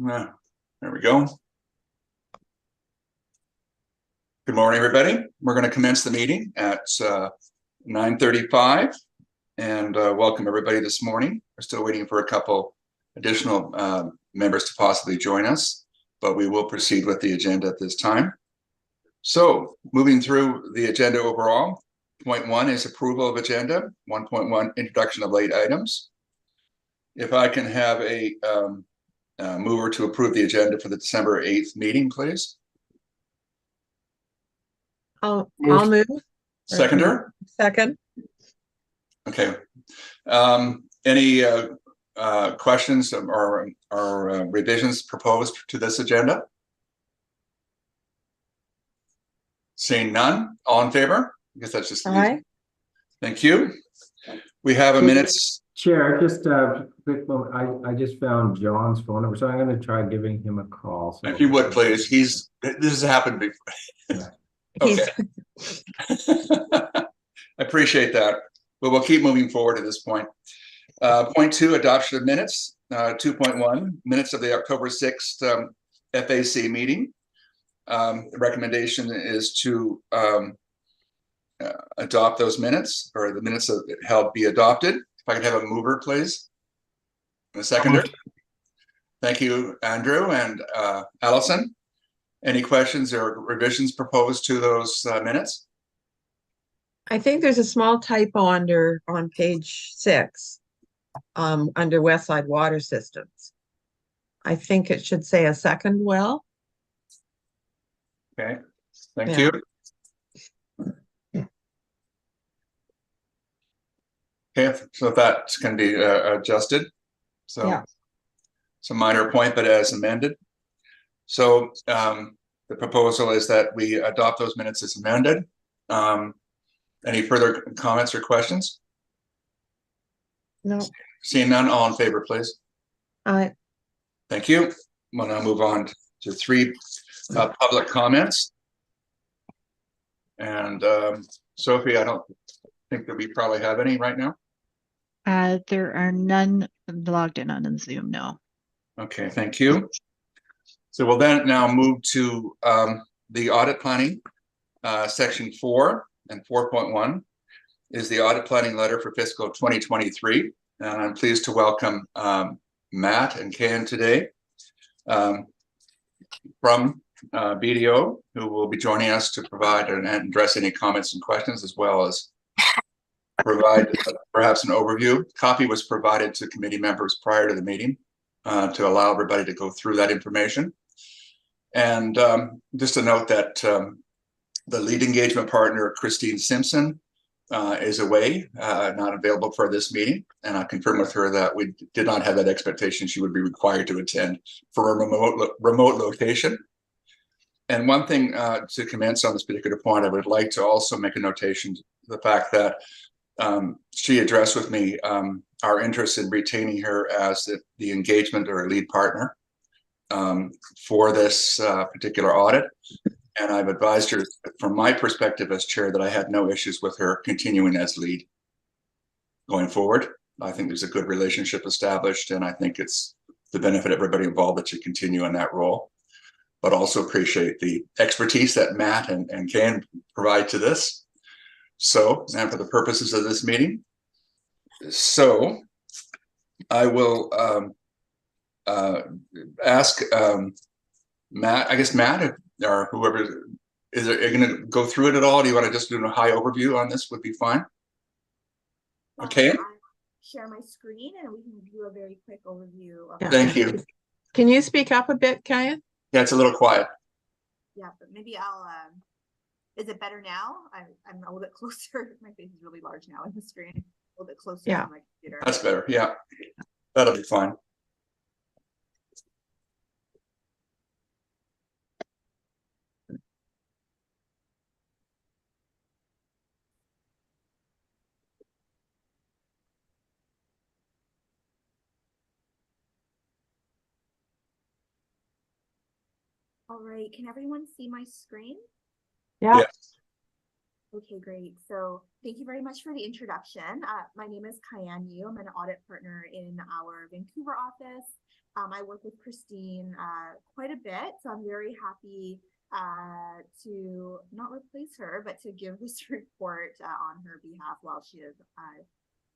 Yeah, there we go. Good morning, everybody. We're going to commence the meeting at 9:35 and welcome everybody this morning. We're still waiting for a couple additional members to possibly join us, but we will proceed with the agenda at this time. So moving through the agenda overall, point 1 is approval of agenda. 1.1, introduction of late items. If I can have a mover to approve the agenda for the December 8th meeting, please. I'll move. Seconder? Second. Okay. Any questions or revisions proposed to this agenda? Seeing none, all in favor? I guess that's just Aye. Thank you. We have a minutes. Chair, just a quick moment. I just found John's phone number, so I'm going to try giving him a call. So If you would, please. This has happened before. Yeah. Okay. I appreciate that. But we'll keep moving forward at this point. Point 2, adoption of minutes. 2.1, minutes of the October 6th FAC meeting. The recommendation is to adopt those minutes, or the minutes of it held be adopted. If I could have a mover, please. And a seconder. Thank you, Andrew and Allison. Any questions or revisions proposed to those minutes? I think there's a small typo on page 6, under Westside Water Systems. I think it should say a second well. Okay, thank Yeah. you. Okay, so that can be adjusted. So Yeah. it's a minor point, but as amended. So the proposal is that we adopt those minutes as amended. Any further comments or questions? No. Seeing none, all in favor, please. Aye. Thank you. We'll now move on to 3 public comments. And Sophie, I don't think that we probably have any right now. There are none logged in on Zoom, no. Okay, thank you. So we'll then now move to the audit planning. Section 4 and 4.1 is the audit planning letter for fiscal 2023. And I'm pleased to welcome Matt and Ken today from BDO, who will be joining us to provide and address any comments and questions, as well as provide perhaps an overview. Copy was provided to committee members prior to the meeting to allow everybody to go through that information. And just to note that the lead engagement partner, Christine Simpson, is away, not available for this meeting. And I confirmed with her that we did not have that expectation she would be required to attend for a remote location. And one thing to commence on this particular point, I would like to also make a notation to the fact that she addressed with me our interest in retaining her as the engagement or lead partner for this particular audit. And I've advised her, from my perspective as chair, that I had no issues with her continuing as lead going forward. I think there's a good relationship established, and I think it's the benefit of everybody involved that you continue in that role. But also appreciate the expertise that Matt and Ken provide to this. So, and for the purposes of this meeting, so I will ask Matt, I guess Matt, or whoever, are you going to go through it at all? Do you want to just do a high overview on this? Would be fine. Okay. I'll share my screen and we can do a very quick overview. Of Thank you. Can you speak up a bit, Kaya? Yeah, it's a little quiet. Yeah, but maybe I'll, is it better now? I'm a little bit closer. My face is really large now in the screen. A little bit closer Yeah. to my computer. That's better. Yeah, that'll be fine. All right, can everyone see my screen? Yeah. Yeah. Okay, great. So thank you very much for the introduction. My name is Kyan Yu. I'm an audit partner in our Vancouver office. I work with Christine quite a bit, so I'm very happy to not replace her, but to give this report on her behalf while she is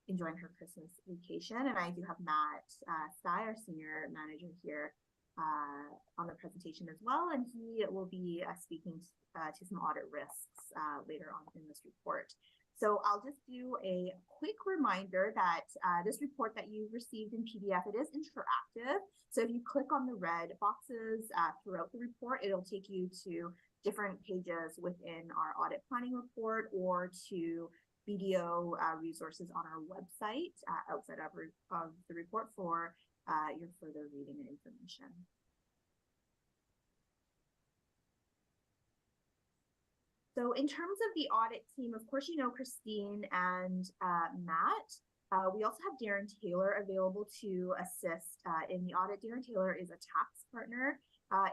enjoying her Christmas vacation. And I do have Matt Sty, our senior manager here, on the presentation as well, and he will be speaking to some audit risks later on in this report. So I'll just do a quick reminder that this report that you received in PDF, it is interactive. So if you click on the red boxes throughout the report, it'll take you to different pages within our audit planning report or to BDO resources on our website outside of the report for your further reading and information. So in terms of the audit team, of course, you know Christine and Matt. We also have Darren Taylor available to assist in the audit. Darren Taylor is a tax partner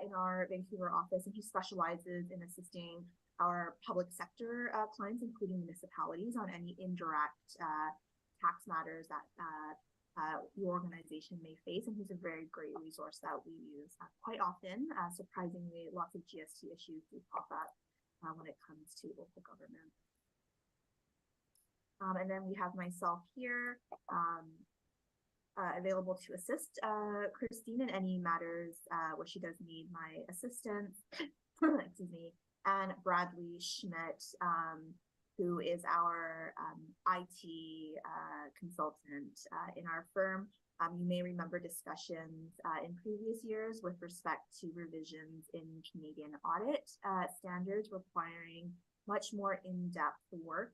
in our Vancouver office, and he specializes in assisting our public sector clients, including municipalities, on any indirect tax matters that your organization may face. And he's a very great resource that we use quite often. Surprisingly, lots of GST issues do pop up when it comes to local government. And then we have myself here available to assist Christine in any matters where she does need my assistance. Excuse me. And Bradley Schmidt, who is our IT consultant in our firm. You may remember discussions in previous years with respect to revisions in Canadian audit standards requiring much more in-depth work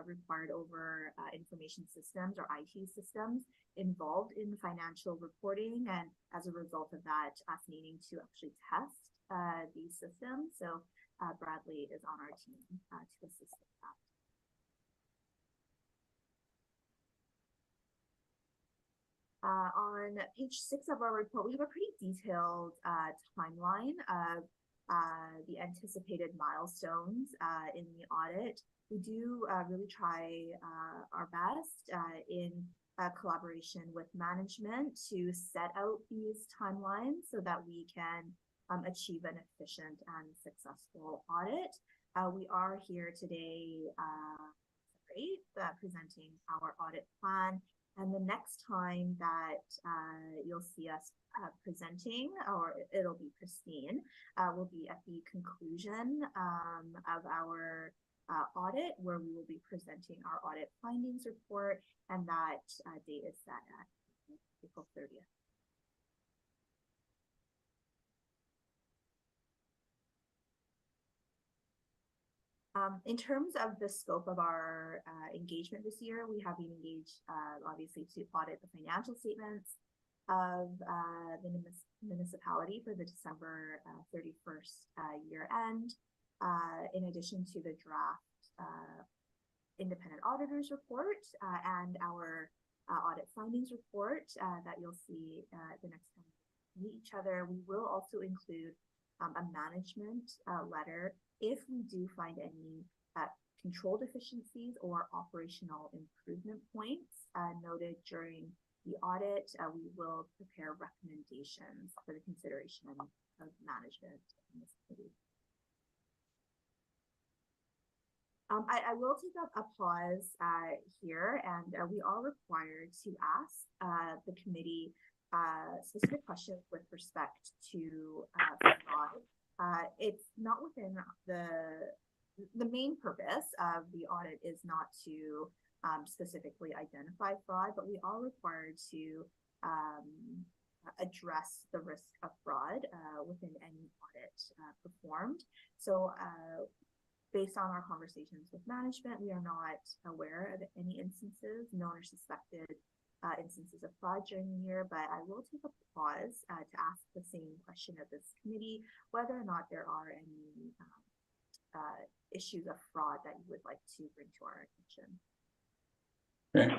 required over information systems or IT systems involved in financial reporting. And as a result of that, us needing to actually test these systems. So Bradley is on our team to assist with that. On page 6 of our report, we have a pretty detailed timeline of the anticipated milestones in the audit. We do really try our best in collaboration with management to set out these timelines so that we can achieve an efficient and successful audit. We are here today presenting our audit plan. And the next time that you'll see us presenting, or it'll be Christine, will be at the conclusion of our audit, where we will be presenting our audit findings report, and that date is set at April 30th. In terms of the scope of our engagement this year, we have been engaged, obviously, to audit the financial statements of the municipality for the December 31st year end, in addition to the draft independent auditors report and our audit findings report that you'll see the next time we meet each other. We will also include a management letter if we do find any control deficiencies or operational improvement points noted during the audit. We will prepare recommendations for the consideration of management in this committee. I will take a pause here, and we are required to ask the committee specific questions with respect to fraud. It's not within the main purpose of the audit is not to specifically identify fraud, but we are required to address the risk of fraud within any audit performed. So based on our conversations with management, we are not aware of any instances, known or suspected instances of fraud during the year, but I will take a pause to ask the same question of this committee, whether or not there are any issues of fraud that you would like to bring to our attention. Okay.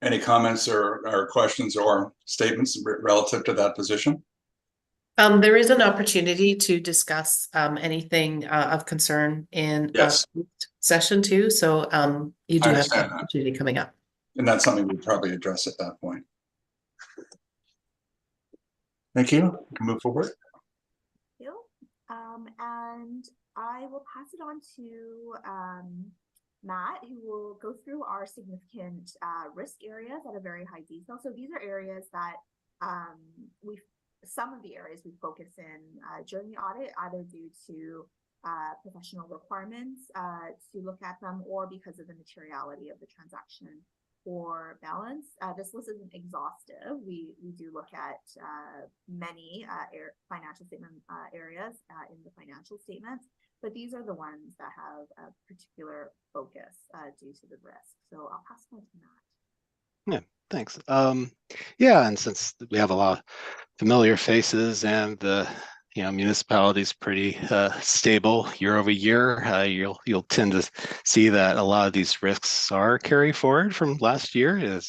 Any comments or questions or statements relative to that position? There is an opportunity to discuss anything of concern in Yes. session 2. So you I do have understand an that. opportunity coming up. And that's something we'd probably address at that point. Thank you. We can move forward. you. And I will pass it on to Matt, who will go through our significant risk areas at a very high detail. So these are areas that some of the areas we focus in during the audit, either due to professional requirements to look at them or because of the materiality of the transaction or balance. This list isn't exhaustive. We do look at many financial statement areas in the financial statements, but these are the ones that have a particular focus due to the risk. So I'll pass it on to Matt. Yeah, thanks. Yeah, and since we have a lot of familiar faces and the municipality's pretty stable year over year, you'll tend to see that a lot of these risks are carried forward from last year.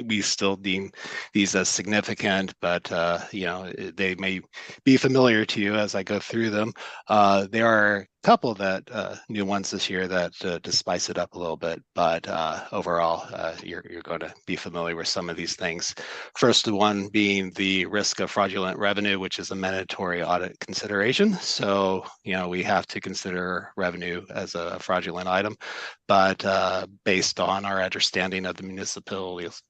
We still deem these as significant, but they may be familiar to you as I go through them. There are a couple that new ones this year that to spice it up a little bit, but overall, you're going to be familiar with some of these things. First one being the risk of fraudulent revenue, which is a mandatory audit consideration. So, we have to consider revenue as a fraudulent item, but based on our understanding of the municipalities'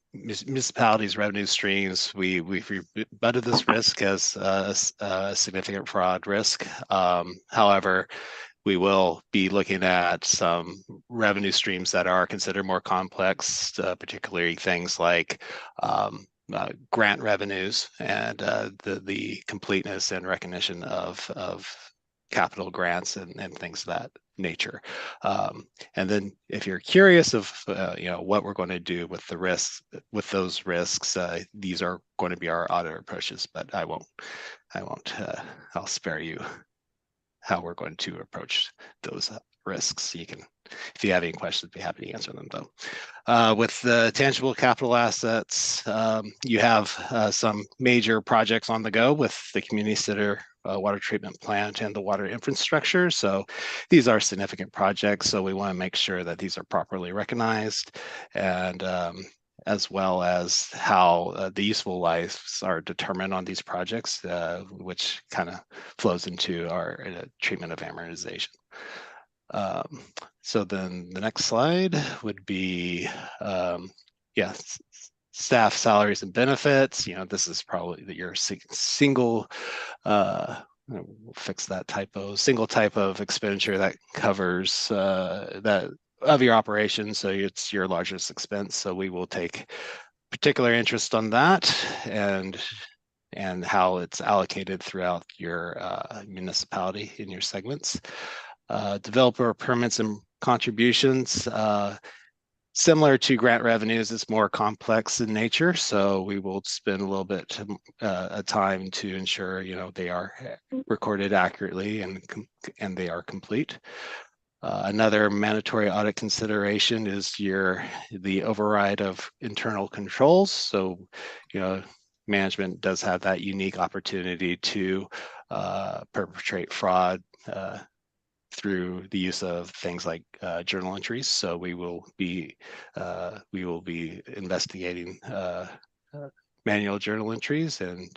revenue streams, we've rebutted this risk as a significant fraud risk. However, we will be looking at some revenue streams that are considered more complex, particularly things like grant revenues and the completeness and recognition of capital grants and things of that nature. And then if you're curious of what we're going to do with the risks, with those risks, these are going to be our audit approaches, but I'll spare you how we're going to approach those risks. You can, if you have any questions, be happy to answer them though. With the tangible capital assets, you have some major projects on the go with the community center, water treatment plant, and the water infrastructure. So these are significant projects. So we want to make sure that these are properly recognized, and as well as how the useful lives are determined on these projects, which kind of flows into our treatment of amortization. So then the next slide would be, staff salaries and benefits. This is probably your single, we'll fix that typo, single type of expenditure that covers that of your operation. So it's your largest expense. So we will take particular interest on that and how it's allocated throughout your municipality in your segments. Developer permits and contributions, similar to grant revenues, it's more complex in nature. So we will spend a little bit of time to ensure they are recorded accurately and they are complete. Another mandatory audit consideration is the override of internal controls. So, management does have that unique opportunity to perpetrate fraud through the use of things like journal entries. So we will be investigating manual journal entries and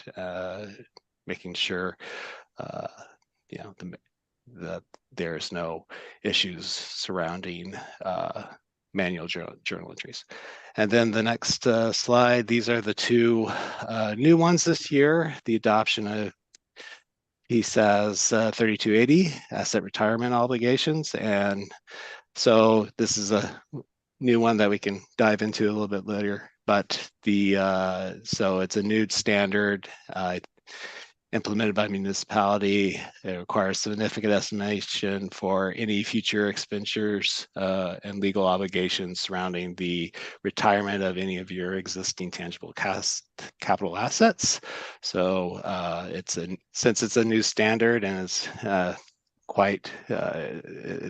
making sure that there's no issues surrounding manual journal entries. And then the next slide, these are the two new ones this year, the adoption of PSAS 3280, asset retirement obligations. And so this is a new one that we can dive into a little bit later, but so it's a new standard implemented by municipality. It requires significant estimation for any future expenditures and legal obligations surrounding the retirement of any of your existing tangible capital assets. So since it's a new standard and it's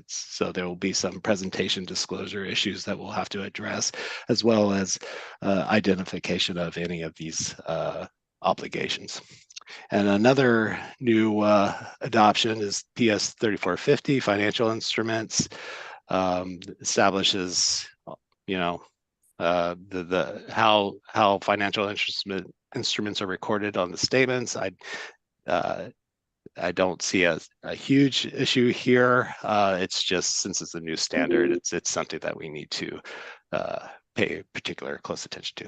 so there will be some presentation disclosure issues that we'll have to address, as well as identification of any of these obligations. And another new adoption is PS 3450 financial instruments. Establishes, you know, the how financial instruments are recorded on the statements. I don't see a huge issue here. It's just, since it's a new standard, it's something that we need to pay particular close attention to.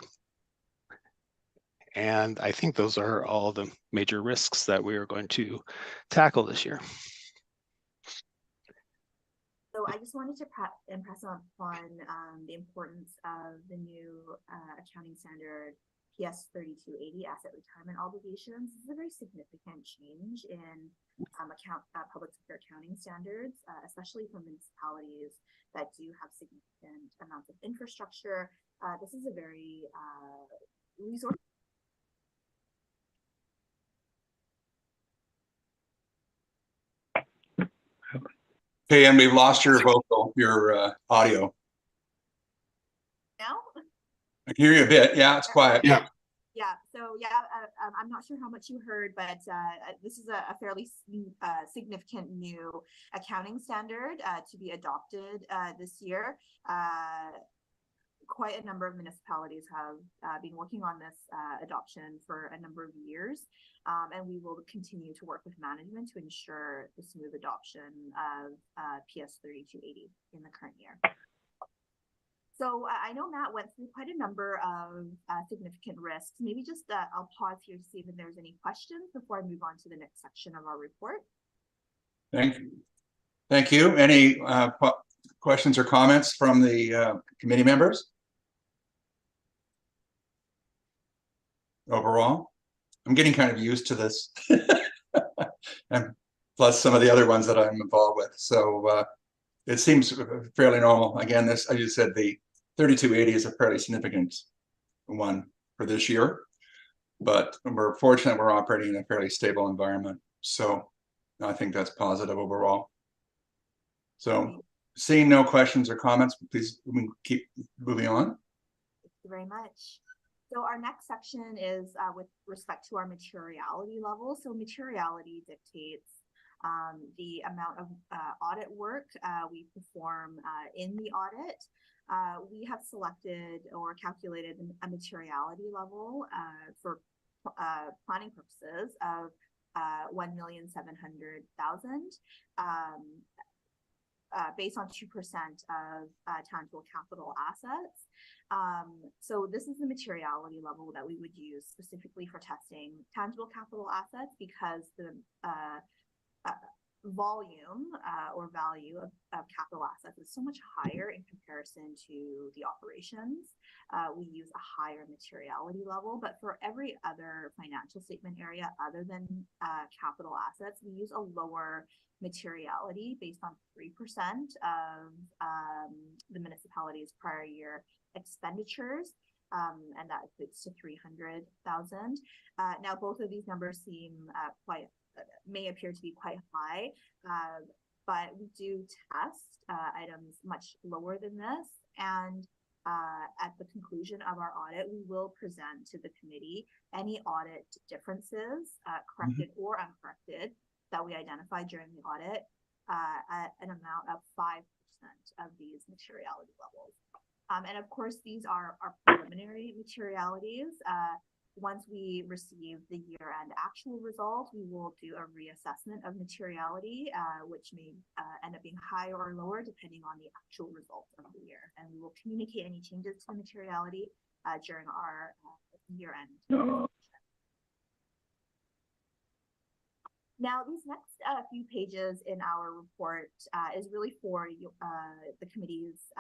And I think those are all the major risks that we are going to tackle this year. So I just wanted to impress upon the importance of the new accounting standard PS 3280 asset retirement obligations. This is a very significant change in public sector accounting standards, especially for municipalities that do have significant amounts of infrastructure. This is a very resource. Okay, and we've lost your your audio. Now? I can hear you a bit. Yeah, it's quiet. Yeah. So I'm not sure how much you heard, but this is a fairly significant new accounting standard to be adopted this year. Quite a number of municipalities have been working on this adoption for a number of years, and we will continue to work with management to ensure the smooth adoption of PS 3280 in the current year. So I know Matt went through quite a number of significant risks. Maybe just I'll pause here to see if there's any questions before I move on to the next section of our report. Thank you. Thank you. Any questions or comments from the committee members? Overall, I'm getting kind of used to this, and plus some of the other ones that I'm involved with. So it seems fairly normal. Again, this, as you said, the 3280 is a fairly significant one for this year, but we're fortunate we're operating in a fairly stable environment. So I think that's positive overall. So seeing no questions or comments, please keep moving on. Thank you very much. So our next section is with respect to our materiality level. So materiality dictates the amount of audit work we perform in the audit. We have selected or calculated a materiality level for planning purposes of $1,700,000 based on 2% of tangible capital assets. So this is the materiality level that we would use specifically for testing tangible capital assets, because the volume or value of capital assets is so much higher in comparison to the operations. We use a higher materiality level, but for every other financial statement area other than capital assets, we use a lower materiality based on 3% of the municipality's prior year expenditures, and that equates to $300,000. Now, both of these numbers seem may appear to be quite high, but we do test items much lower than this, and at the conclusion of our audit, we will present to the committee any audit differences, corrected or uncorrected, that we identified during the audit at an amount of 5% of these materiality levels. And of course, these are our preliminary materialities. Once we receive the year-end actual results, we will do a reassessment of materiality, which may end up being higher or lower depending on the actual results of the year. And we will communicate any changes to the materiality during our year-end. Now, these next few pages in our report is really for the committee's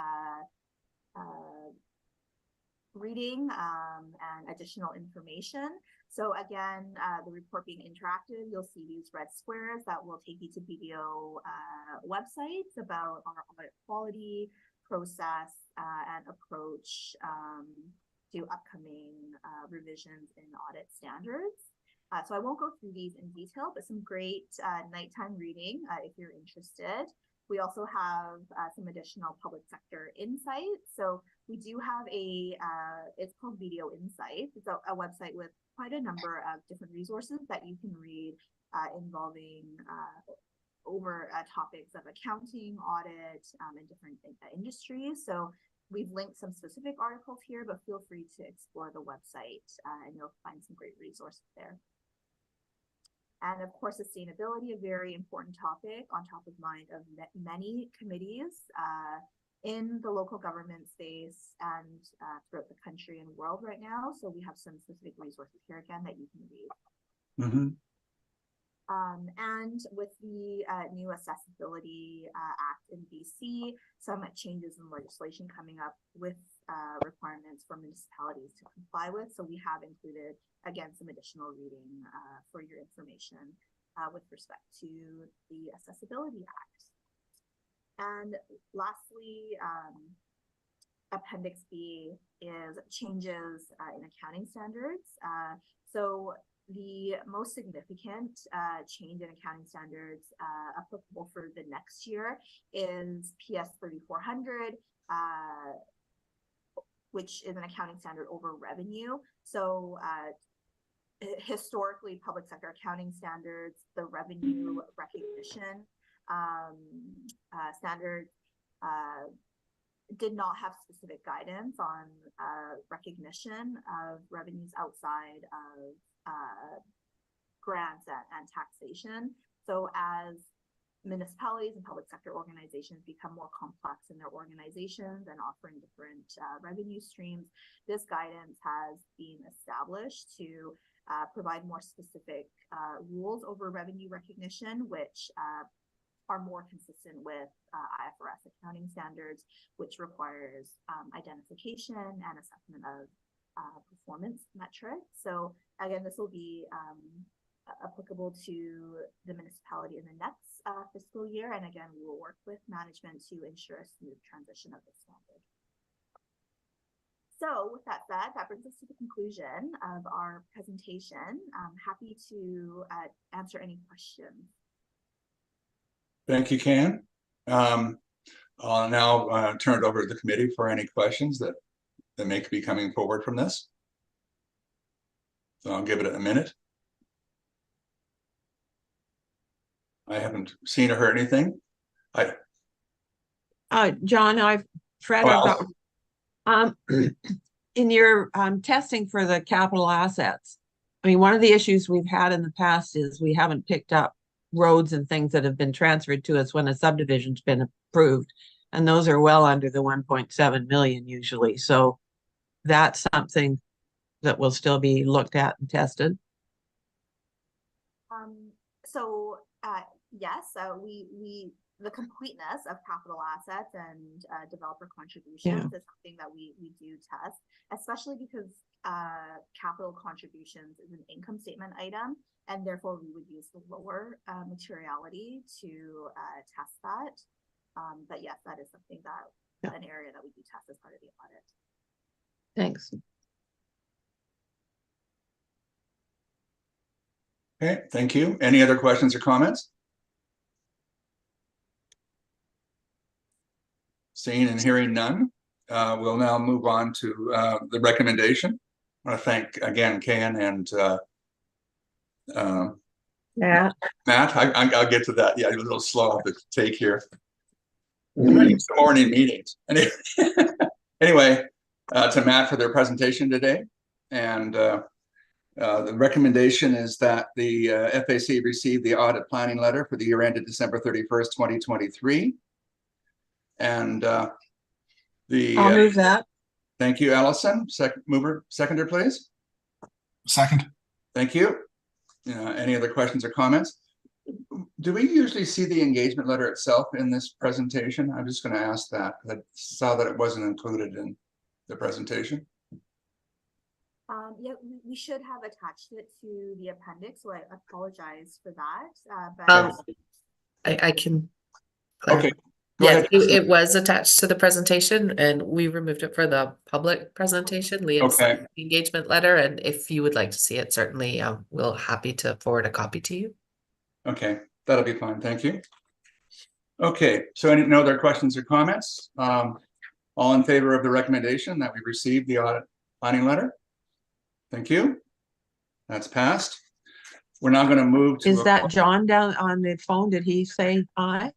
reading and additional information. So again, the report being interactive, you'll see these red squares that will take you to BDO websites about our audit quality, process, and approach to upcoming revisions in audit standards. So I won't go through these in detail, but some great nighttime reading if you're interested. We also have some additional public sector insights. So we do have it's called BDO Insights. It's a website with quite a number of different resources that you can read involving over topics of accounting, audit, and different industries. So we've linked some specific articles here, but feel free to explore the website and you'll find some great resources there. And of course, sustainability, a very important topic on top of mind of many committees in the local government space and throughout the country and world right now. So we have some specific resources here again that you can read. Mm-hmm. And with the new Accessibility Act in BC, some changes in legislation coming up with requirements for municipalities to comply with. So we have included, again, some additional reading for your information with respect to the Accessibility Act. And lastly, Appendix B is changes in accounting standards. So the most significant change in accounting standards applicable for the next year is PS 3400, which is an accounting standard over revenue. So historically, public sector accounting standards, the revenue recognition standard did not have specific guidance on recognition of revenues outside of grants and taxation. So as municipalities and public sector organizations become more complex in their organizations and offering different revenue streams, this guidance has been established to provide more specific rules over revenue recognition, which are more consistent with IFRS accounting standards, which requires identification and assessment of performance metrics. So again, this will be applicable to the municipality in the next fiscal year. And again, we will work with management to ensure a smooth transition of this standard. So with that said, that brings us to the conclusion of our presentation. I'm happy to answer any questions. Thank you, Ken. I'll now turn it over to the committee for any questions that may be coming forward from this. So I'll give it a minute. I haven't seen or heard anything. John, Fred, Well, I've got, in your testing for the capital assets, I mean, one of the issues we've had in the past is we haven't picked up roads and things that have been transferred to us when a subdivision's been approved. And those are well under the 1.7 million usually. So that's something that will still be looked at and tested. Yes, the completeness of capital assets and developer contributions is something that we do test, especially because capital contributions is an income statement item, and therefore we would use the lower materiality to test that. But yes, that is something that an area that we do test as part of the audit. Thanks. Okay, thank you. Any other questions or comments? Seeing and hearing none, we'll now move on to the recommendation. I want to thank again Ken and Yeah. Matt. I'll get to that. Yeah, a little slow off the take here. Some morning meetings. Anyway, to Matt for their presentation today. And the recommendation is that the FAC receive the audit planning letter for the year ended December 31st, 2023. And I'll move that. Thank you, Allison. Seconder, please. Second. Thank you. Any other questions or comments? Do we usually see the engagement letter itself in this presentation? I'm just going to ask that. I saw that it wasn't included in the presentation. Yeah, we should have attached it to the appendix, so I apologize for that. But I can. Okay. Go Yeah, ahead. it was attached to the presentation and we removed it for the public presentation. Liam sent the engagement letter, and if you would like to see it, certainly we'll happy to forward a copy to you. Okay, that'll be fine. Thank you. Okay, so no other questions or comments? All in favor of the recommendation that we receive the audit planning letter? Thank you. That's passed. We're now going to move to. Is that John down on the phone? Did he say aye?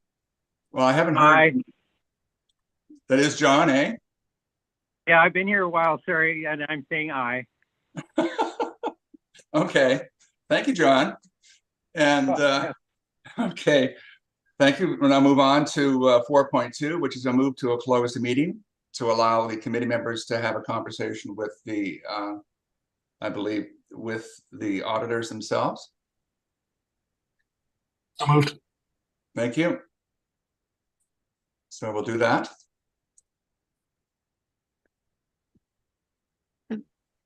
Well, I haven't heard. Hi. That is John, eh? Yeah, I've been here a while, sorry, and I'm saying aye. Okay, thank you, John. And, okay, thank you. We'll now move on to 4.2, which is a move to close the meeting to allow the committee members to have a conversation with the, I believe, with the auditors themselves. So moved. Thank you. So we'll do that.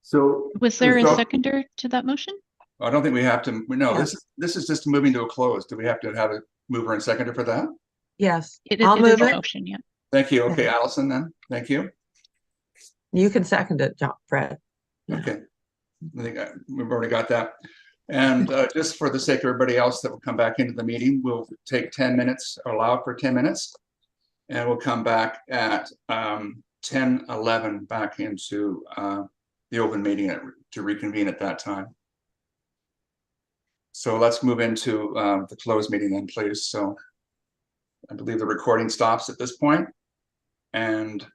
So Was there a So- seconder to that motion? I don't think we have to, no, Yeah. this is just moving to a close. Do we have to have a mover and seconder for that? Yes, It I'll is move a it. motion, yeah. Thank you. Okay, Allison then, thank you. You can second it, John, Fred. Yeah. Okay. I think we've already got that. And just for the sake of everybody else that will come back into the meeting, we'll take 10 minutes, allow for 10 minutes. And we'll come back at 10:11 back into the open meeting to reconvene at that time. So let's move into the closed meeting then, please. So I believe the recording stops at this point. And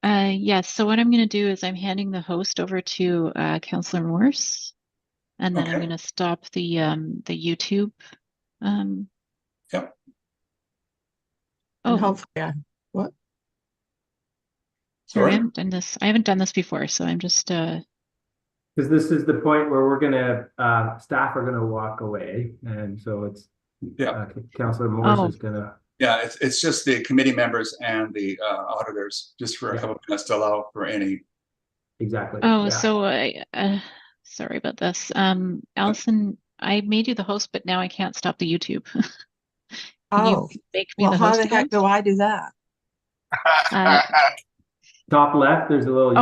Yes, so what I'm going to do is I'm handing the host over to Councillor Morse, and then I'm Okay. going to stop the YouTube. Yep. And Oh, hopefully, what? sorry, I Sorry? haven't done this. I haven't done this before, so I'm just because this is the point where we're gonna staff are gonna walk away, and so it's Yeah. Councillor Morse Oh. is gonna. Yeah, it's just the committee members and the auditors, just for a Yeah. couple of minutes to allow for any. Exactly. oh, yeah. so sorry about this. Allison, I made you the host, but now I can't stop the YouTube. Can Oh, you make me well, the how host the heck again? do I do that? Top left, there's a little